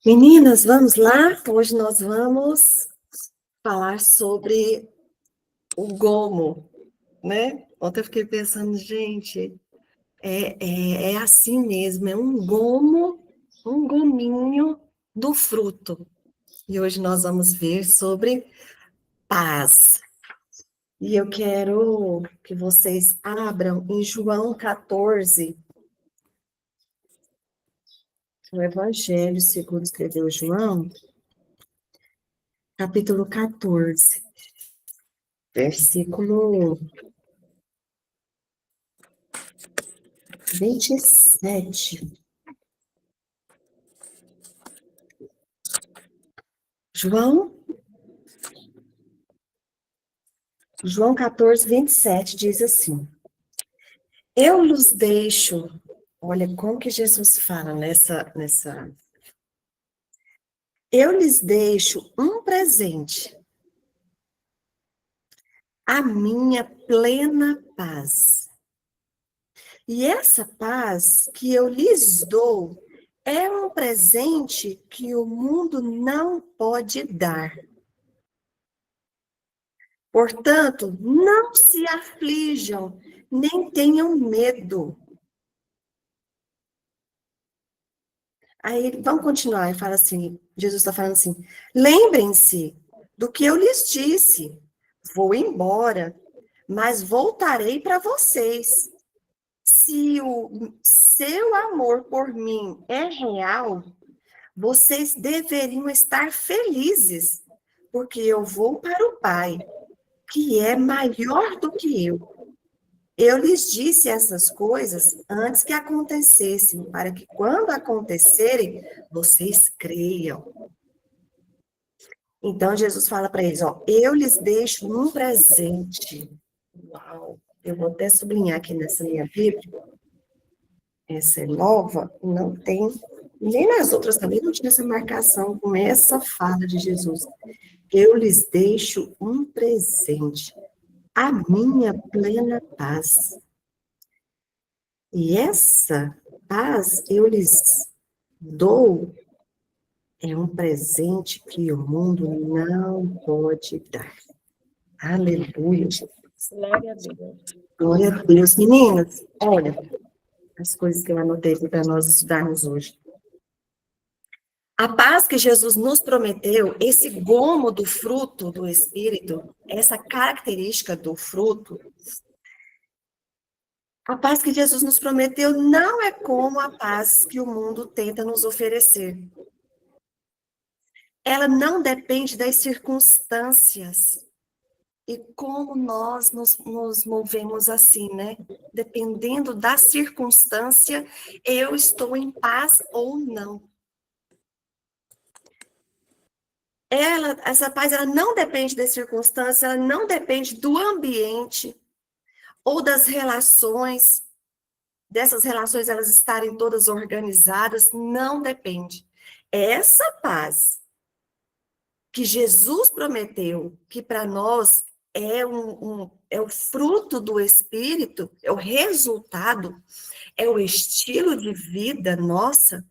Meninas, vamos lá? Hoje nós vamos falar sobre o gomo, né? Ontem eu fiquei pensando, gente, é assim mesmo, é um gomo, um gominho do fruto. E hoje nós vamos ver sobre paz. E eu quero que vocês abram em João 14, o Evangelho segundo escreveu João, capítulo 14, versículo 27. João 14, 27 diz assim: Eu lhes deixo, olha como que Jesus fala nessa. Eu lhes deixo um presente, a minha plena paz. E essa paz que eu lhes dou é um presente que o mundo não pode dar. Portanto, não se aflijam, nem tenham medo. Aí, vamos continuar, e fala assim, Jesus está falando assim, lembrem-se do que eu lhes disse, vou embora, mas voltarei para vocês. Se o seu amor por mim é real, vocês deveriam estar felizes, porque eu vou para o Pai, que é maior do que eu. Eu lhes disse essas coisas antes que acontecessem, para que quando acontecerem, vocês creiam. Então, Jesus fala para eles, ó, eu lhes deixo um presente. Uau! Eu vou até sublinhar aqui nessa minha Bíblia. Essa é nova, não tem, nem nas outras também não tinha essa marcação com essa fala de Jesus. Eu lhes deixo um presente, a minha plena paz. E essa paz eu lhes dou, é um presente que o mundo não pode dar. Aleluia. Glória a Deus. Glória a Deus. Meninas, olha as coisas que eu anotei aqui para nós estudarmos hoje. A paz que Jesus nos prometeu, esse gomo do fruto do Espírito, essa característica do fruto, a paz que Jesus nos prometeu não é como a paz que o mundo tenta nos oferecer. Ela não depende das circunstâncias. E como nós nos movemos assim, né? Dependendo da circunstância, eu estou em paz ou não. Essa paz, ela não depende das circunstâncias, ela não depende do ambiente ou das relações, dessas relações elas estarem todas organizadas, não depende. Essa paz que Jesus prometeu, que para nós é o fruto do Espírito, é o resultado, é o estilo de vida nossa,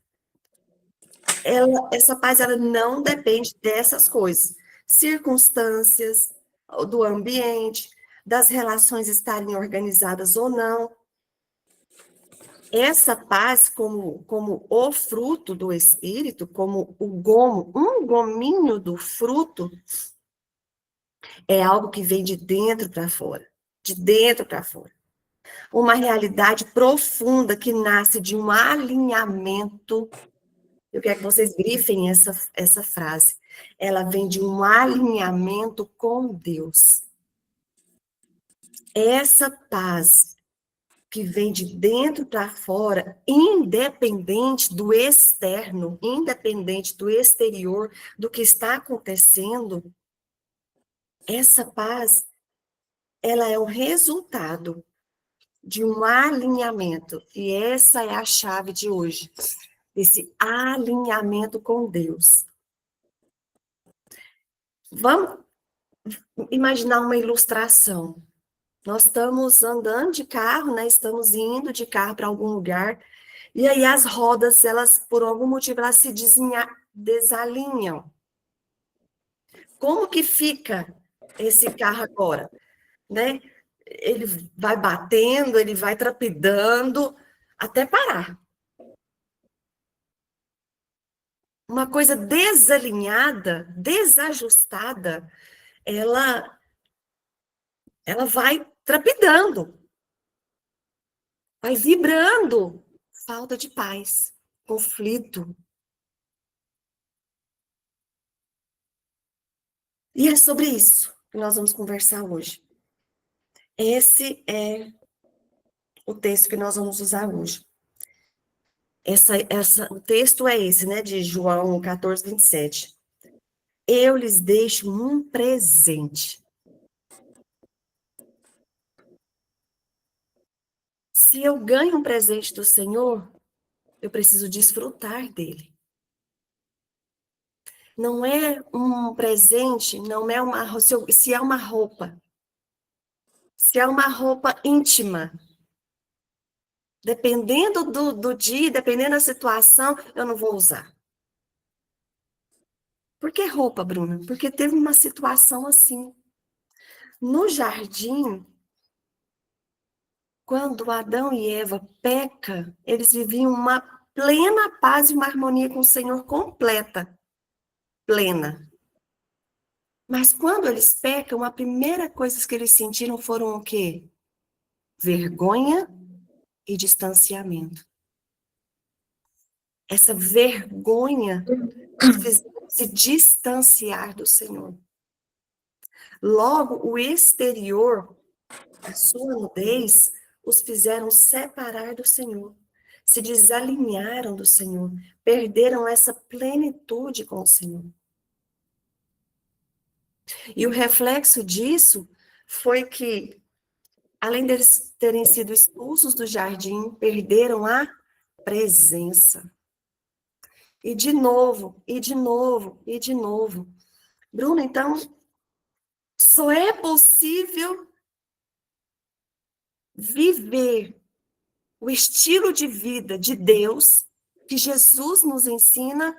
essa paz ela não depende dessas coisas, circunstâncias, do ambiente, das relações estarem organizadas ou não. Essa paz, como o fruto do Espírito, como o gomo, um gominho do fruto, é algo que vem de dentro para fora, de dentro para fora. Uma realidade profunda que nasce de um alinhamento. Eu quero que vocês grifem essa frase. Ela vem de um alinhamento com Deus. Essa paz que vem de dentro para fora, independente do externo, independente do exterior, do que está acontecendo, essa paz, ela é o resultado de um alinhamento. E essa é a chave de hoje, esse alinhamento com Deus. Vamos imaginar uma ilustração. Nós estamos andando de carro, né? Estamos indo de carro para algum lugar, e aí as rodas, elas, por algum motivo, elas se desalinham. Como que fica esse carro agora, né? Ele vai batendo, ele vai trapidando até parar. Uma coisa desalinhada, desajustada, ela vai trapidando, vai vibrando. Falta de paz, conflito. E é sobre isso que nós vamos conversar hoje. Esse é o texto que nós vamos usar hoje. O texto é esse, né, de João 14, 27. Eu lhes deixo um presente. Se eu ganho um presente do Senhor, eu preciso desfrutar dele. Não é um presente, não é uma, se é uma roupa. Se é uma roupa íntima, dependendo do dia, dependendo da situação, eu não vou usar. Por que roupa, Bruna? Porque teve uma situação assim. No jardim, quando Adão e Eva pecam, eles viviam uma plena paz e uma harmonia com o Senhor completa, plena. Mas quando eles pecam, a primeira coisa que eles sentiram foram o quê? Vergonha e distanciamento. Essa vergonha os fez se distanciar do Senhor. Logo, o exterior, a sua nudez, os fizeram separar do Senhor, se desalinharam do Senhor, perderam essa plenitude com o Senhor. E o reflexo disso foi que, além deles terem sido expulsos do jardim, perderam a presença. E de novo, e de novo, e de novo. Bruna, então, só é possível viver o estilo de vida de Deus, que Jesus nos ensina,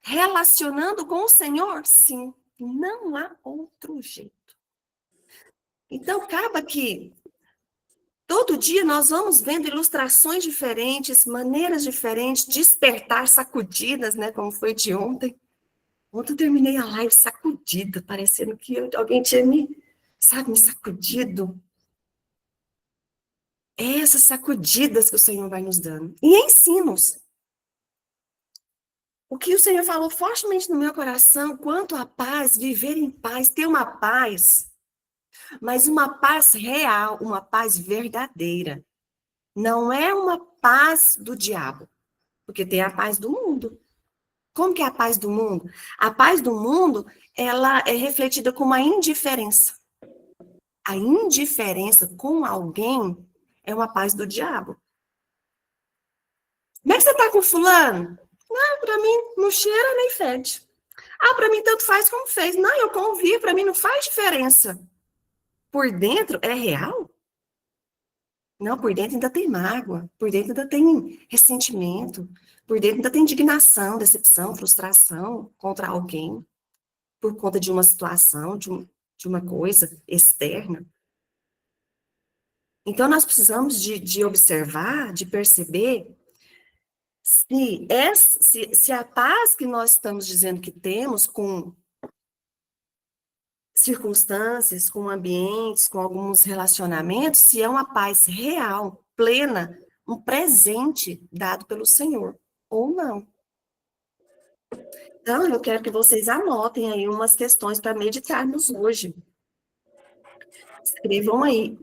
relacionando com o Senhor? Sim, não há outro jeito. Então, acaba que todo dia nós vamos vendo ilustrações diferentes, maneiras diferentes, despertar sacudidas, né, como foi de ontem. Ontem eu terminei a live sacudida, parecendo que alguém tinha me sacudido. É essas sacudidas que o Senhor vai nos dando. E ensinos. O que o Senhor falou fortemente no meu coração, quanto à paz, viver em paz, ter uma paz, mas uma paz real, uma paz verdadeira. Não é uma paz do diabo, porque tem a paz do mundo. Como que é a paz do mundo? A paz do mundo, ela é refletida como a indiferença. A indiferença com alguém é uma paz do diabo. Como é que você tá com fulano? Ah, pra mim não cheira nem fede. Ah, pra mim tanto faz como fez. Não, eu convivo, pra mim não faz diferença. Por dentro é real? Não, por dentro ainda tem mágoa, por dentro ainda tem ressentimento, por dentro ainda tem indignação, decepção, frustração contra alguém, por conta de uma situação, de uma coisa externa. Então, nós precisamos de observar, de perceber se a paz que nós estamos dizendo que temos com circunstâncias, com ambientes, com alguns relacionamentos, se é uma paz real, plena, um presente dado pelo Senhor, ou não. Então, eu quero que vocês anotem aí umas questões para meditarmos hoje. Escrevam aí.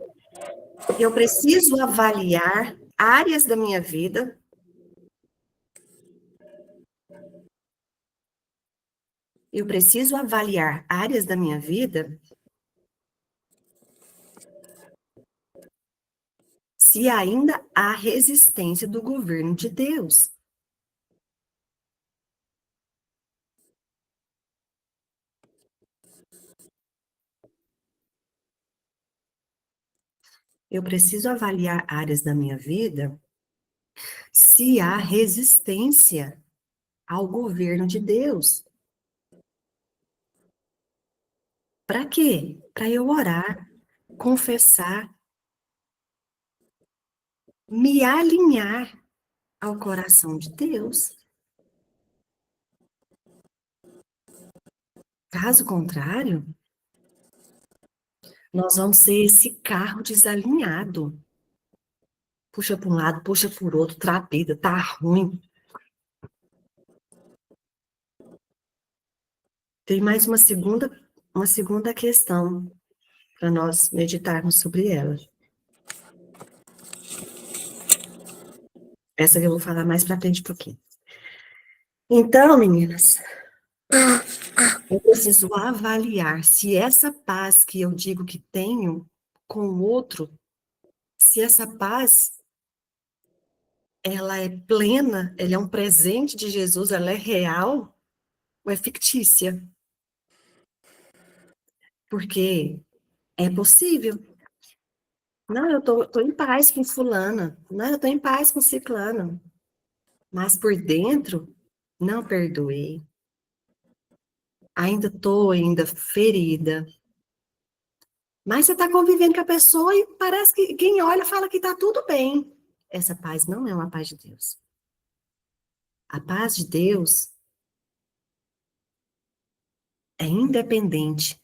Eu preciso avaliar áreas da minha vida. Eu preciso avaliar áreas da minha vida se ainda há resistência do governo de Deus. Eu preciso avaliar áreas da minha vida se há resistência ao governo de Deus. Para quê? Para eu orar, confessar, me alinhar ao coração de Deus. Caso contrário, nós vamos ser esse carro desalinhado. Puxa para um lado, puxa por outro, trapida, tá ruim. Tem mais uma segunda questão para nós meditarmos sobre ela. Essa que eu vou falar mais para frente um pouquinho. Então, meninas, eu preciso avaliar se essa paz que eu digo que tenho com o outro, se essa paz ela é plena, ela é um presente de Jesus, ela é real ou é fictícia? Porque é possível. Não, eu tô em paz com fulana. Não, eu tô em paz com ciclano. Mas por dentro, não perdoei. Ainda ferida. Mas você está convivendo com a pessoa e parece que quem olha fala que está tudo bem. Essa paz não é uma paz de Deus. A paz de Deus é independente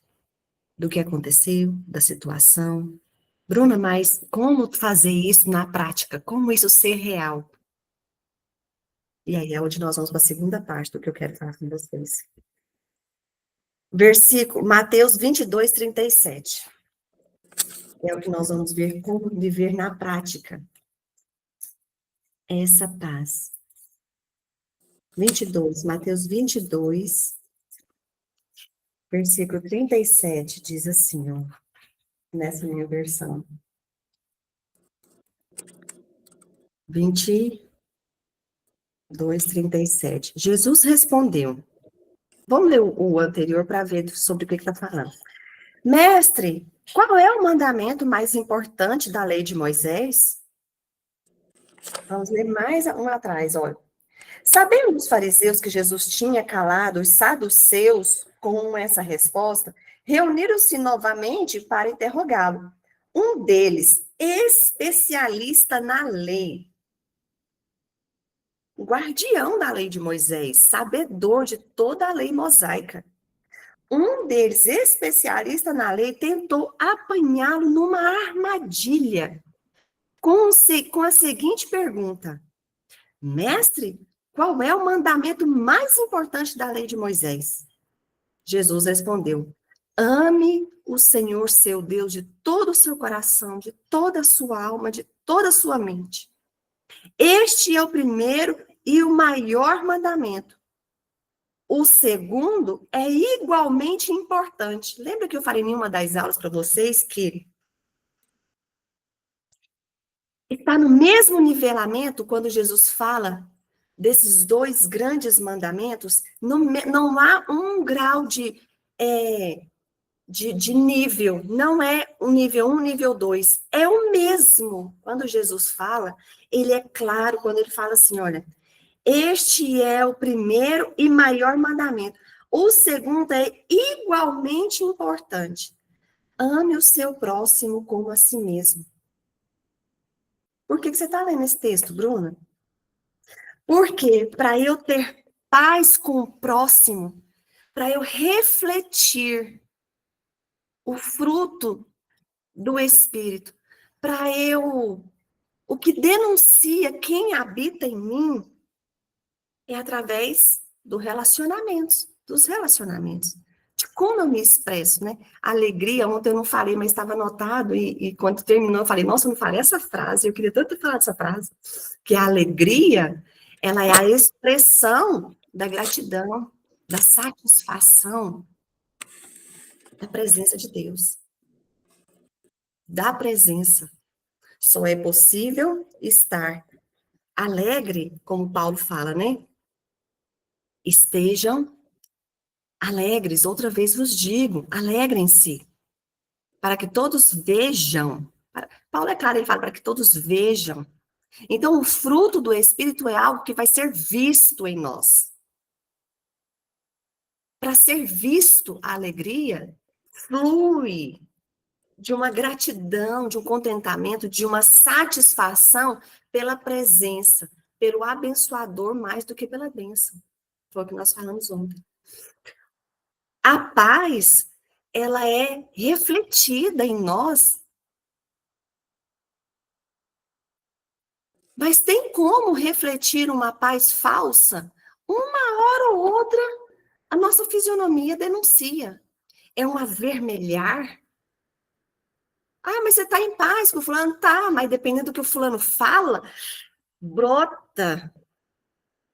do que aconteceu, da situação. Bruna, mas como fazer isso na prática? Como isso ser real? E aí é onde nós vamos para a segunda parte do que eu quero falar com vocês. Versículo, Mateus 22, 37. É o que nós vamos ver como viver na prática essa paz. 22, Mateus 22, versículo 37, diz assim, ó, nessa minha versão. 22, 37. Jesus respondeu. Vamos ler o anterior para ver sobre o que está falando. Mestre, qual é o mandamento mais importante da lei de Moisés? Vamos ler mais um atrás, olha. Sabendo os fariseus que Jesus tinha calado os saduceus com essa resposta, reuniram-se novamente para interrogá-lo. Um deles, especialista na lei, guardião da lei de Moisés, sabedor de toda a lei mosaica. Um deles, especialista na lei, tentou apanhá-lo numa armadilha com a seguinte pergunta: Mestre, qual é o mandamento mais importante da lei de Moisés? Jesus respondeu: ame o Senhor seu Deus de todo o seu coração, de toda a sua alma, de toda a sua mente. Este é o primeiro e o maior mandamento. O segundo é igualmente importante. Lembra que eu falei em uma das aulas para vocês que está no mesmo nivelamento quando Jesus fala desses dois grandes mandamentos, não há um grau de nível, não é o nível 1, nível 2, é o mesmo. Quando Jesus fala, ele é claro quando ele fala assim, olha, este é o primeiro e maior mandamento. O segundo é igualmente importante. Ame o seu próximo como a si mesmo. Por que você está lendo esse texto, Bruna? Porque para eu ter paz com o próximo, para eu refletir o fruto do Espírito, para eu, o que denuncia quem habita em mim é através dos relacionamentos, de como eu me expresso, né? Alegria, ontem eu não falei, mas estava anotado, e quando terminou eu falei, nossa, eu não falei essa frase, eu queria tanto falar dessa frase, que a alegria, ela é a expressão da gratidão, da satisfação da presença de Deus. Da presença. Só é possível estar alegre, como Paulo fala, né? Estejam alegres, outra vez vos digo, alegrem-se, para que todos vejam. Paulo é claro, ele fala para que todos vejam. Então, o fruto do Espírito é algo que vai ser visto em nós. para ser visto a alegria, flui de uma gratidão, de um contentamento, de uma satisfação pela presença, pelo abençoador mais do que pela bênção. Foi o que nós falamos ontem. A paz, ela é refletida em nós, mas tem como refletir uma paz falsa? Uma hora ou outra, a nossa fisionomia denuncia. É um avermelhar. Ah, mas você está em paz com o fulano? Tá, mas dependendo do que o fulano fala, brota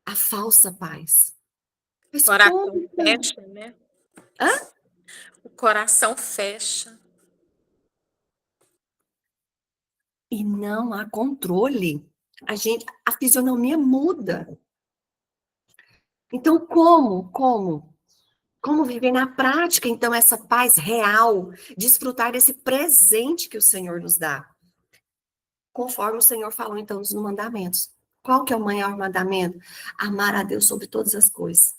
a falsa paz. O Mas coração como? fecha, né? Hã? O coração fecha. E não há controle. A fisionomia muda. Então, como viver na prática, então, essa paz real, desfrutar desse presente que o Senhor nos dá? Conforme o Senhor falou, então, nos mandamentos. Qual que é o maior mandamento? Amar a Deus sobre todas as coisas.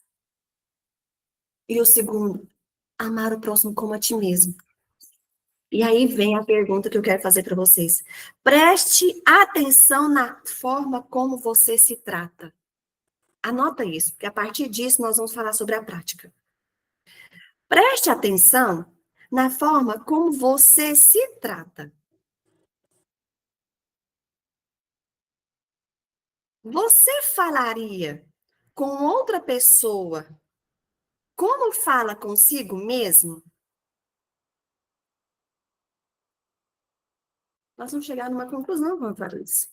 E o segundo, amar o próximo como a ti mesmo. E aí vem a pergunta que eu quero fazer para vocês. Preste atenção na forma como você se trata. Anota isso, porque a partir disso nós vamos falar sobre a prática. Preste atenção na forma como você se trata. Você falaria com outra pessoa como fala consigo mesmo? Nós vamos chegar numa conclusão quanto a isso.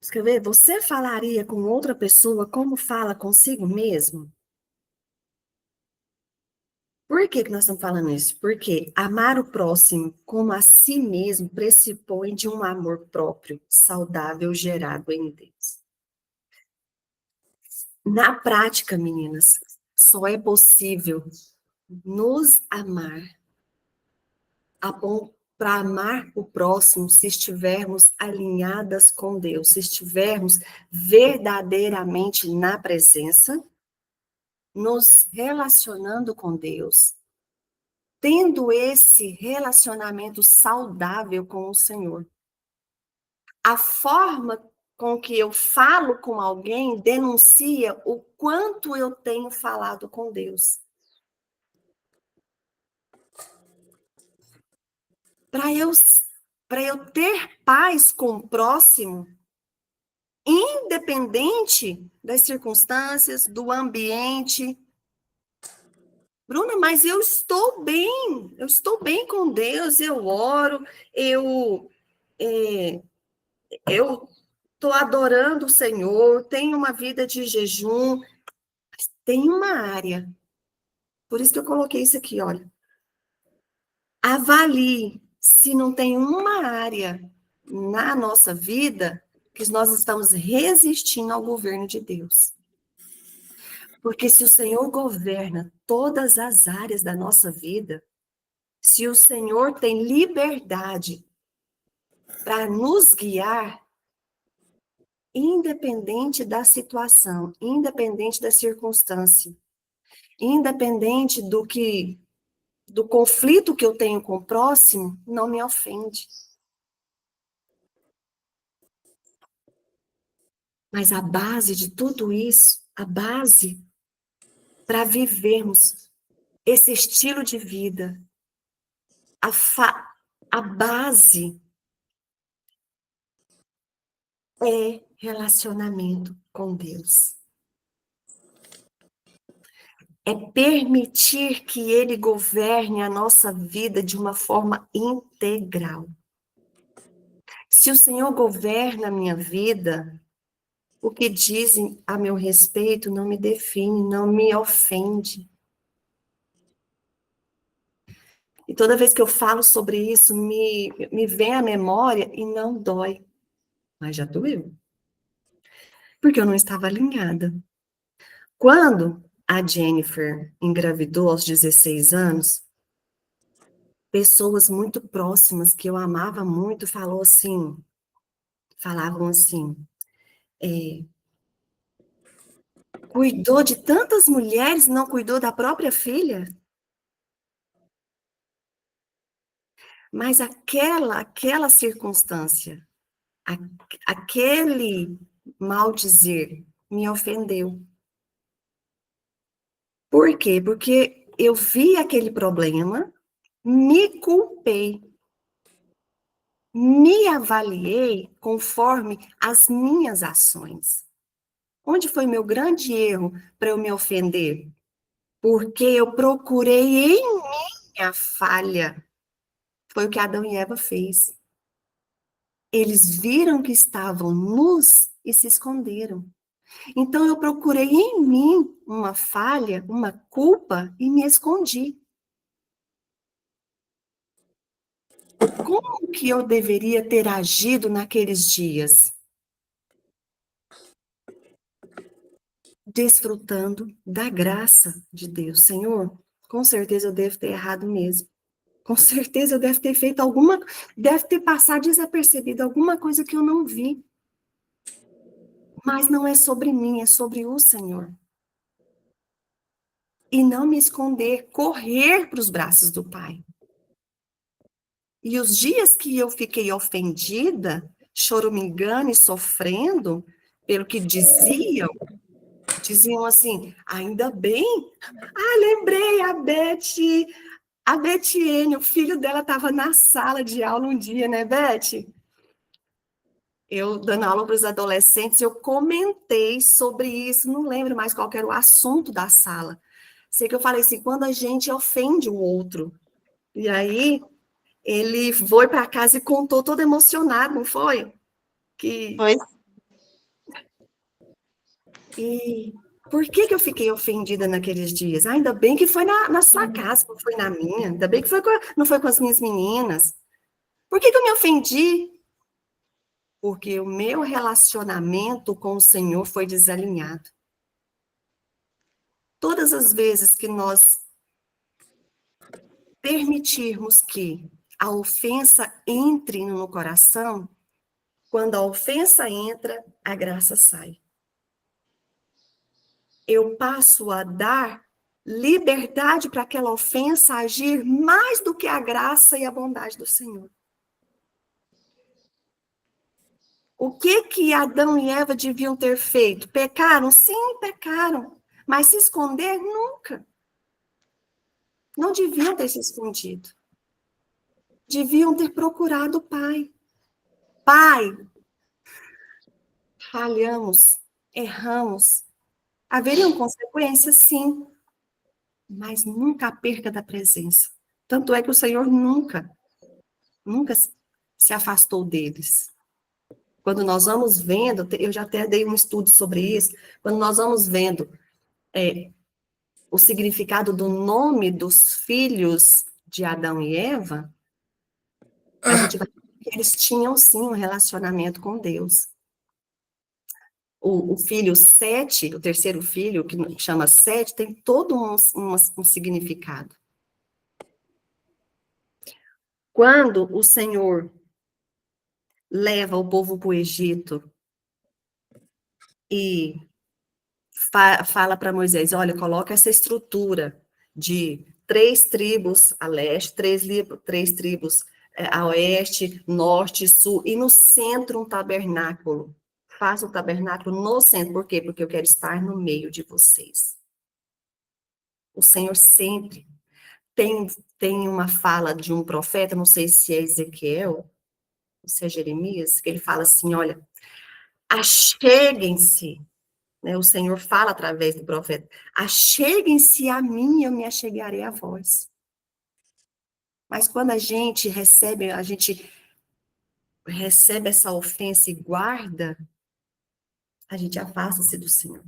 Escrever, você falaria com outra pessoa como fala consigo mesmo? Por que que nós estamos falando isso? Porque amar o próximo como a si mesmo pressupõe de um amor próprio, saudável, gerado em Deus. Na prática, meninas, só é possível nos amar para amar o próximo se estivermos alinhadas com Deus, se estivermos verdadeiramente na presença, nos relacionando com Deus, tendo esse relacionamento saudável com o Senhor. A forma com que eu falo com alguém denuncia o quanto eu tenho falado com Deus. Para eu ter paz com o próximo, independente das circunstâncias, do ambiente. Bruna, mas eu estou bem com Deus, eu oro, eu estou adorando o Senhor, tenho uma vida de jejum, mas tem uma área, por isso que eu coloquei isso aqui, olha. Avalie se não tem uma área na nossa vida que nós estamos resistindo ao governo de Deus. Porque se o Senhor governa todas as áreas da nossa vida, se o Senhor tem liberdade para nos guiar, independente da situação, independente da circunstância, independente do conflito que eu tenho com o próximo, não me ofende. Mas a base de tudo isso, a base para vivermos esse estilo de vida, a base é relacionamento com Deus. É permitir que Ele governe a nossa vida de uma forma integral. Se o Senhor governa a minha vida, o que dizem a meu respeito não me define, não me ofende. E toda vez que eu falo sobre isso, me vem à memória e não dói. Mas já doeu. Porque eu não estava alinhada. Quando a Jennifer engravidou aos 16 anos, pessoas muito próximas que eu amava muito falavam assim, cuidou de tantas mulheres, não cuidou da própria filha? Mas aquela circunstância, a- aquele mal dizer me ofendeu. Por quê? Porque eu vi aquele problema, me culpei, me avaliei conforme as minhas ações. Onde foi meu grande erro para eu me ofender? Porque eu procurei em mim a falha. Foi o que Adão e Eva fez. Eles viram que estavam nus e se esconderam. Então eu procurei em mim uma falha, uma culpa e me escondi. Como que eu deveria ter agido naqueles dias? Desfrutando da graça de Deus. Senhor, com certeza eu devo ter errado mesmo. Com certeza eu devo ter feito deve ter passado desapercebido alguma coisa que eu não vi. Mas não é sobre mim, é sobre o Senhor. E não me esconder, correr para os braços do Pai. E os dias que eu fiquei ofendida, choramingando e sofrendo pelo que diziam assim, ainda bem. Ah, lembrei, a Betiene, o filho dela estava na sala de aula um dia, né, Beth? Eu dando aula para os adolescentes, eu comentei sobre isso, não lembro mais qual era o assunto da sala. Sei que eu falei assim, quando a gente ofende o outro, e aí ele foi para casa e contou todo emocionado, não foi? Que Pois e por que eu fiquei ofendida naqueles dias? Ainda bem que foi na sua casa, não foi na minha. Ainda bem que não foi com as minhas meninas. Por que eu me ofendi? Porque o meu relacionamento com o Senhor foi desalinhado. Todas as vezes que nós permitirmos que a ofensa entre no coração, quando a ofensa entra, a graça sai. Eu passo a dar liberdade para aquela ofensa agir mais do que a graça e a bondade do Senhor. O que Adão e Eva deviam ter feito? Pecaram? Sim, pecaram. Mas se esconder? Nunca. Não deviam ter se escondido. Deviam ter procurado o Pai. Pai, falhamos, erramos. Haveriam consequências? Sim. Mas nunca a perca da presença. Tanto é que o Senhor nunca se afastou deles. Quando nós vamos vendo, eu já até dei um estudo sobre isso, quando nós vamos vendo o significado do nome dos filhos de Adão e Eva, a gente vai ver que eles tinham sim um relacionamento com Deus. O filho Sete, o terceiro filho, que chama Sete, tem todo um significado. Quando o Senhor leva o povo para o Egito e fala para Moisés, olha, coloca essa estrutura de 3 tribos a leste, 3 tribos a oeste, norte, sul, e no centro um tabernáculo. Faça o tabernáculo no centro. Por quê? Porque eu quero estar no meio de vocês. O Senhor sempre tem uma fala de um profeta, não sei se é Ezequiel, ou se é Jeremias, que ele fala assim, olha, acheguem-se, né, o Senhor fala através do profeta, acheguem-se a mim, eu me achegarei a vós. Mas quando a gente recebe essa ofensa e guarda, a gente afasta-se do Senhor.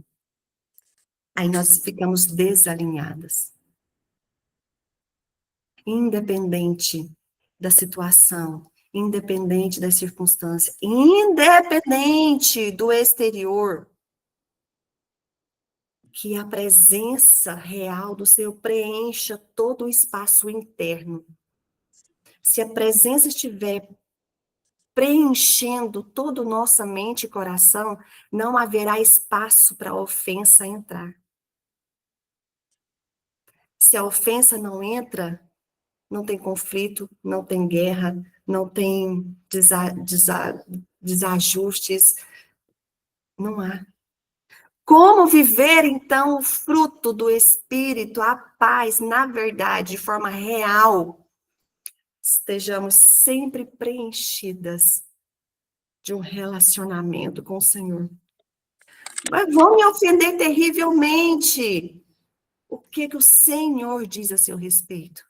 Aí nós ficamos desalinhadas. Independente da situação, independente das circunstâncias, independente do exterior, que a presença real do Senhor preencha todo o espaço interno. Se a presença estiver preenchendo toda a nossa mente e coração, não haverá espaço para a ofensa entrar. Se a ofensa não entra, não tem conflito, não tem guerra, não tem desajustes, não há. Como viver, então, o fruto do Espírito, a paz, na verdade, de forma real, estejamos sempre preenchidas de um relacionamento com o Senhor. Mas vão me ofender terrivelmente. O que o Senhor diz a seu respeito?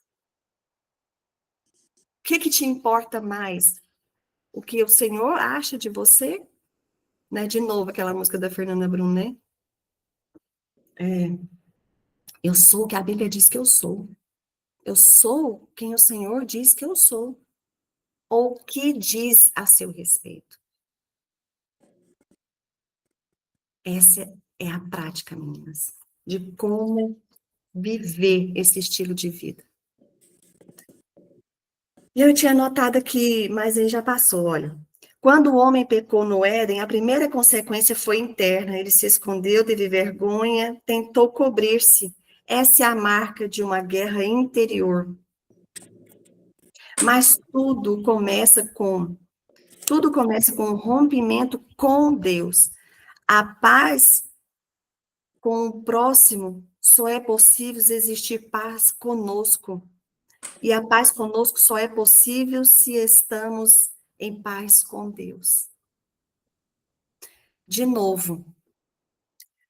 O que te importa mais? O que o Senhor acha de você? Né? De novo, aquela música da Fernanda Brum, né? Eu sou o que a Bíblia diz que eu sou. Eu sou quem o Senhor diz que eu sou. Ou o que diz a seu respeito. Essa é a prática, meninas, de como viver esse estilo de vida. E eu tinha notado aqui, mas aí já passou, olha. Quando o homem pecou no Éden, a primeira consequência foi interna. Ele se escondeu, teve vergonha, tentou cobrir-se. Essa é a marca de uma guerra interior. Mas tudo começa com um rompimento com Deus. A paz com o próximo só é possível existir paz conosco. E a paz conosco só é possível se estamos em paz com Deus. De novo,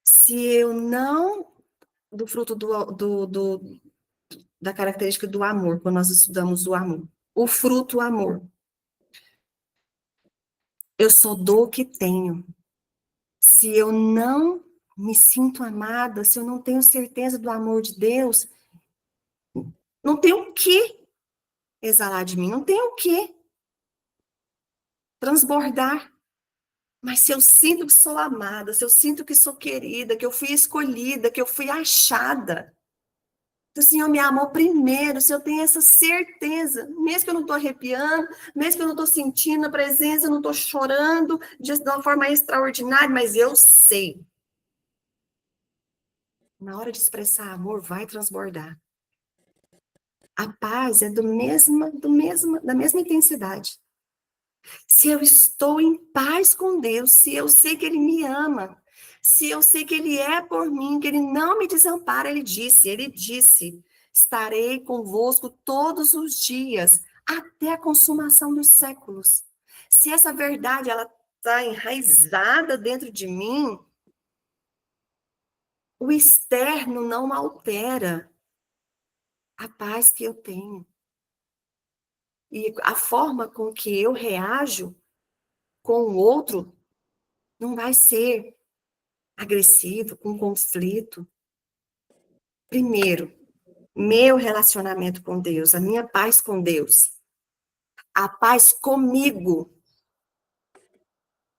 se eu não, do fruto da característica do amor, quando nós estudamos o amor, o fruto, o amor, eu só dou o que tenho. Se eu não me sinto amada, se eu não tenho certeza do amor de Deus, não tem o que exalar de mim, não tem o que transbordar. Mas se eu sinto que sou amada, se eu sinto que sou querida, que eu fui escolhida, que eu fui achada, que o Senhor me amou primeiro, se eu tenho essa certeza, mesmo que eu não estou arrepiando, mesmo que eu não estou sentindo a presença, eu não estou chorando de uma forma extraordinária, mas eu sei. Na hora de expressar amor, vai transbordar. A paz é da mesma intensidade. Se eu estou em paz com Deus, se eu sei que Ele me ama, se eu sei que Ele é por mim, que Ele não me desampara, Ele disse, estarei convosco todos os dias, até a consumação dos séculos. Se essa verdade, ela está enraizada dentro de mim, o externo não altera a paz que eu tenho. E a forma com que eu reajo com o outro não vai ser agressivo, com conflito. Primeiro, meu relacionamento com Deus, a minha paz com Deus, a paz comigo.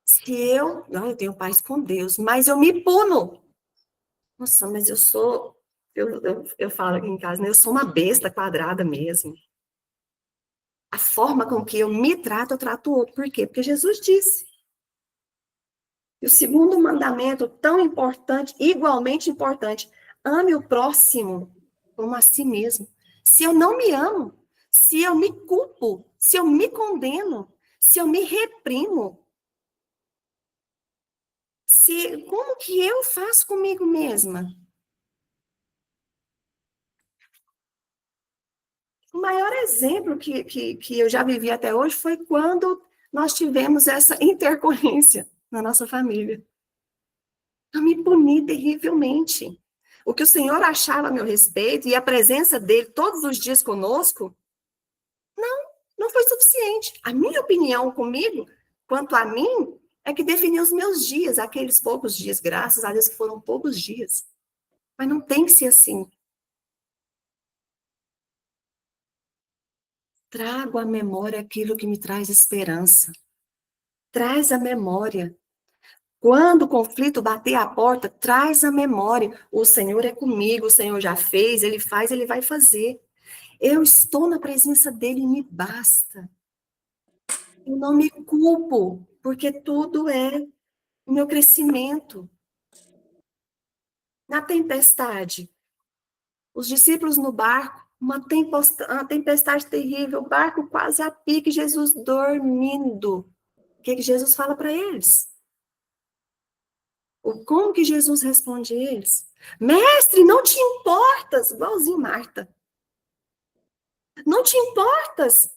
Se eu tenho paz com Deus, mas eu me puno. Nossa, mas eu falo aqui em casa, né? Eu sou uma besta quadrada mesmo. A forma com que eu me trato, eu trato o outro. Por quê? Porque Jesus disse. E o segundo mandamento, tão importante, igualmente importante, ame o próximo como a si mesmo. Se eu não me amo, se eu me culpo, se eu me condeno, se eu me reprimo, como que eu faço comigo mesma? O maior exemplo que eu já vivi até hoje foi quando nós tivemos essa intercorrência na nossa família. Eu me puni terrivelmente. O que o Senhor achava a meu respeito e a presença dele todos os dias conosco, não foi suficiente. A minha opinião comigo, quanto a mim, é que definiu os meus dias, aqueles poucos dias, graças a Deus que foram poucos dias. Mas não tem que ser assim. Trago à memória aquilo que me traz esperança. Traz à memória. Quando o conflito bater a porta, traz a memória. O Senhor é comigo, o Senhor já fez, Ele faz, Ele vai fazer. Eu estou na presença dEle e me basta. Eu não me culpo, porque tudo é o meu crescimento. Na tempestade, os discípulos no barco, uma tempestade terrível, o barco quase a pique, Jesus dormindo. O que Jesus fala para eles? Como que Jesus responde a eles? Mestre, não te importas, igualzinho Marta. Não te importas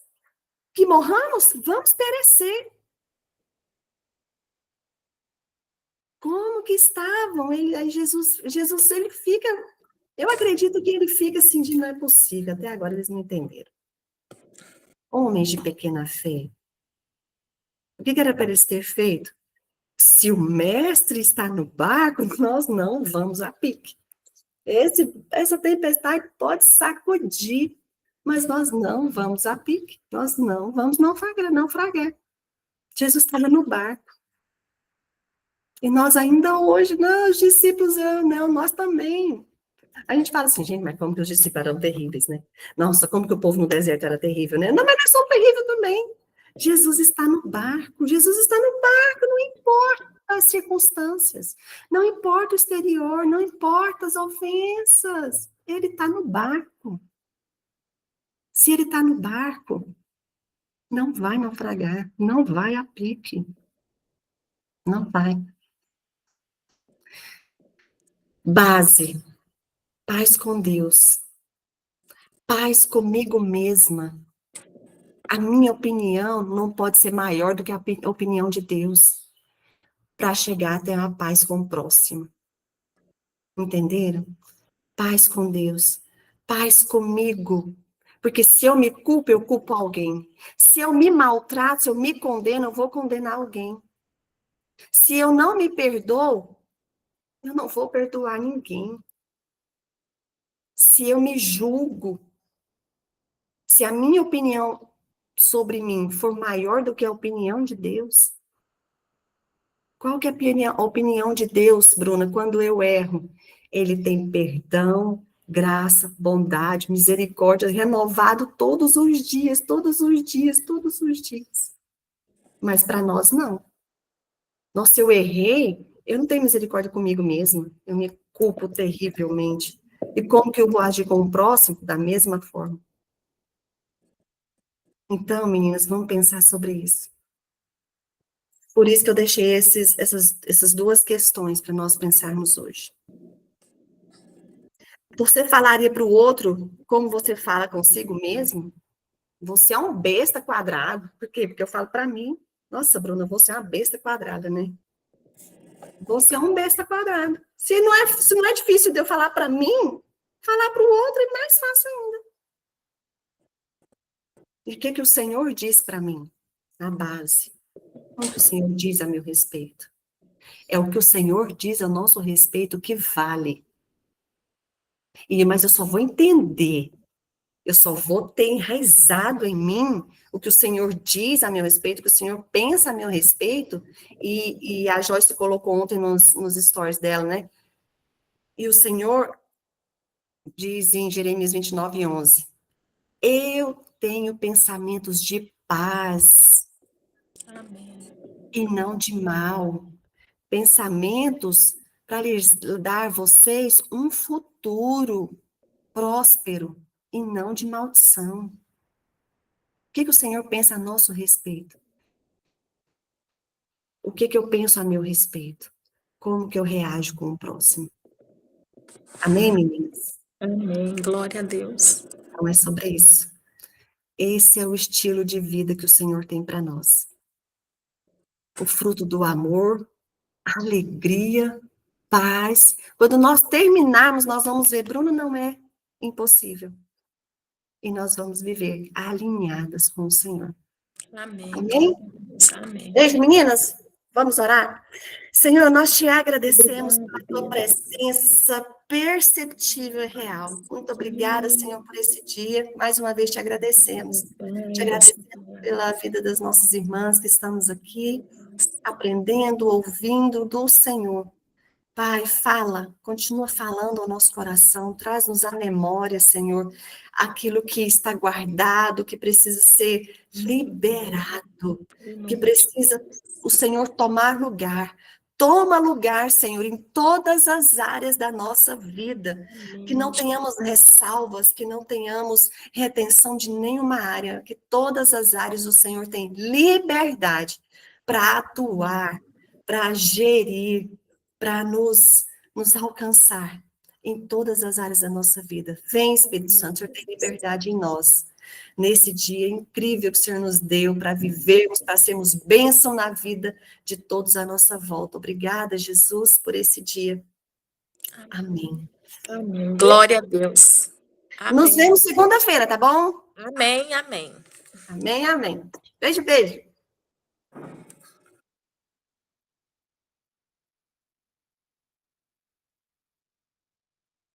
que morramos? Vamos perecer. Como que estavam? Aí Jesus, ele fica, eu acredito que ele fica assim, de não é possível, até agora eles não entenderam. Homens de pequena fé. O que era para eles ter feito? Se o mestre está no barco, nós não vamos a pique. Essa tempestade pode sacudir, mas nós não vamos a pique. Nós não vamos naufragar. Jesus estava no barco. E nós ainda hoje, não, os discípulos, não, nós também. A gente fala assim, gente, mas como que os discípulos eram terríveis, né? Nossa, como que o povo no deserto era terrível, né? Não, mas nós somos terríveis também. Jesus está no barco, Jesus está no barco, não importa as circunstâncias, não importa o exterior, não importa as ofensas, ele está no barco. Se ele está no barco, não vai naufragar, não vai a pique, não vai. Base, paz com Deus, paz comigo mesma. A minha opinião não pode ser maior do que a opinião de Deus para chegar até a paz com o próximo. Entenderam? Paz com Deus, paz comigo. Porque se eu me culpo, eu culpo alguém. Se eu me maltrato, se eu me condeno, eu vou condenar alguém. Se eu não me perdoo, eu não vou perdoar ninguém. Se eu me julgo, se a minha opinião sobre mim for maior do que a opinião de Deus, qual que é a opinião de Deus, Bruna, quando eu erro? Ele tem perdão, graça, bondade, misericórdia, renovado todos os dias, todos os dias, todos os dias. Mas para nós, não. Nossa, se eu errei, eu não tenho misericórdia comigo mesma, eu me culpo terrivelmente. E como que eu vou agir com o próximo? Da mesma forma. Então, meninas, vamos pensar sobre isso. Por isso que eu deixei essas duas questões para nós pensarmos hoje. Você falaria para o outro como você fala consigo mesmo? Você é um besta quadrado. Por quê? Porque eu falo para mim, nossa, Bruna, você é uma besta quadrada, né? Você é um besta quadrado. Se não é difícil de eu falar para mim, falar para o outro é mais fácil ainda. E o que o Senhor diz para mim? Na base. O que o Senhor diz a meu respeito? É o que o Senhor diz a nosso respeito que vale. Mas eu só vou entender, eu só vou ter enraizado em mim o que o Senhor diz a meu respeito, o que o Senhor pensa a meu respeito, e a Joyce colocou ontem nos stories dela, né? E o Senhor diz em Jeremias 29:11, eu tenho pensamentos de paz. Amém. E não de mal. Pensamentos para lhes dar a vocês um futuro próspero e não de maldição. O que o Senhor pensa a nosso respeito? O que eu penso a meu respeito? Como que eu reajo com o próximo? Amém, meninas? Amém. Glória a Deus. Então é sobre isso. Esse é o estilo de vida que o Senhor tem para nós. O fruto do amor, alegria, paz. Quando nós terminarmos, nós vamos ver, Bruno, não é impossível. E nós vamos viver alinhadas com o Senhor. Amém. Amém? Amém. Beijo, meninas. Vamos orar? Senhor, nós te agradecemos pela tua presença perceptível e real. Muito obrigada, Senhor, por esse dia. Mais uma vez te agradecemos. Te agradecemos pela vida das nossas irmãs que estamos aqui. aprendendo, ouvindo do Senhor. Pai, fala, continua falando ao nosso coração, traz-nos à memória, Senhor, aquilo que está guardado, que precisa ser liberado, Em que nome de precisa o Senhor tomar lugar. Toma lugar, Senhor, em todas as áreas da nossa vida, que não Amém. tenhamos ressalvas, que não tenhamos retenção de nenhuma área, que todas as áreas o Senhor tem liberdade para atuar, para gerir, para nos alcançar em todas as áreas da nossa vida. Vem, Espírito Santo, Senhor, tem liberdade em nós. Nesse dia incrível que o Senhor nos deu para vivermos, para sermos bênção na vida de todos à nossa volta. Obrigada, Jesus, por esse dia. Amém. Amém. Glória a Deus. Nos Amém. vemos segunda-feira, tá bom? Amém, amém. Amém, amém. Beijo, beijo.